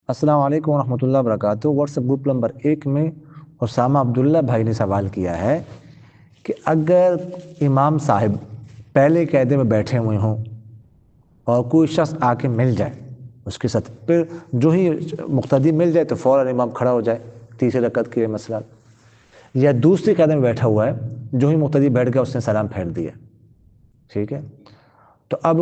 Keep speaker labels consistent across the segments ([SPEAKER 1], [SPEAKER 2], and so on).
[SPEAKER 1] السلام علیکم ورحمۃ اللہ وبرکاتہ۔ واٹس ایپ گروپ نمبر 1 میں اسامہ عبداللہ بھائی نے سوال کیا ہے کہ اگر امام صاحب پہلے قاعدے میں بیٹھے ہوئے ہوں اور کوئی شخص آ کے مل جائے اس کے ساتھ، پھر جو ہی مقتدی مل جائے تو فوراً امام کھڑا ہو جائے تیسری رکعت کے لیے مثلا، یا دوسری قاعدے میں بیٹھا ہوا ہے، جو ہی مقتدی بیٹھ گیا اس نے سلام پھیر دیا، ٹھیک ہے، تو اب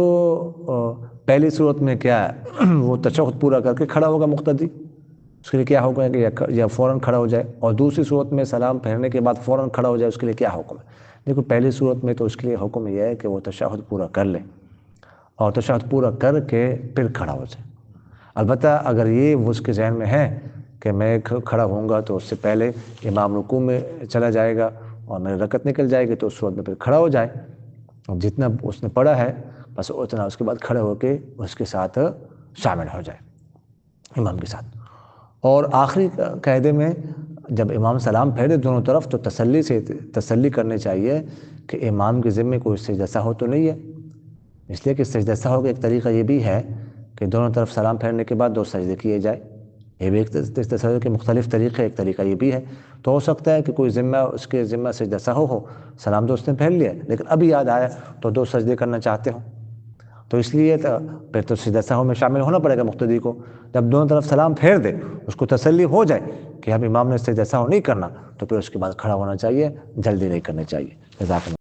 [SPEAKER 1] پہلی صورت میں کیا ہے، وہ تشہد پورا کر کے کھڑا ہوگا مقتدی، اس کے لیے کیا حکم ہے کہ یا فوراً کھڑا ہو جائے، اور دوسری صورت میں سلام پھیرنے کے بعد فوراً کھڑا ہو جائے، اس کے لیے کیا حکم ہے؟ دیکھو پہلی صورت میں تو اس کے لیے حکم یہ ہے کہ وہ تشہد پورا کر لے اور تشہد پورا کر کے پھر کھڑا ہو جائے۔ البتہ اگر یہ اس کے ذہن میں ہے کہ میں کھڑا ہوں گا تو اس سے پہلے امام رکوع میں چلا جائے گا اور میری رکعت نکل جائے گی، تو اس صورت میں پھر کھڑا ہو جائے، جتنا اس نے پڑھا ہے بس اتنا اس کے بعد کھڑے ہو کے اس کے ساتھ شامل ہو جائے امام کے ساتھ۔ اور آخری قاعدے میں جب امام سلام پھیرے دونوں طرف تو تسلی کرنی چاہیے کہ امام کے ذمے کوئی سجدہ سہو تو نہیں ہے، اس لیے کہ سجدہ سہو کا ایک طریقہ یہ بھی ہے کہ دونوں طرف سلام پھیرنے کے بعد 2 سجدے کیے جائے، یہ بھی ایک تسلی کے مختلف طریقے، ایک طریقہ یہ بھی ہے۔ تو ہو سکتا ہے کہ کوئی اس کے ذمہ سجدہ سہو ہو، سلام تو اس نے پھیر لیا لیکن ابھی یاد آیا تو 2 سجدے کرنا چاہتے ہوں، تو اس لیے پھر تو سجدہ سہو میں شامل ہونا پڑے گا مقتدی کو۔ جب دونوں طرف سلام پھیر دے، اس کو تسلی ہو جائے کہ اب امام نے سجدہ سہو نہیں کرنا، تو پھر اس کے بعد کھڑا ہونا چاہیے، جلدی نہیں کرنی چاہیے۔ جزاک اللہ۔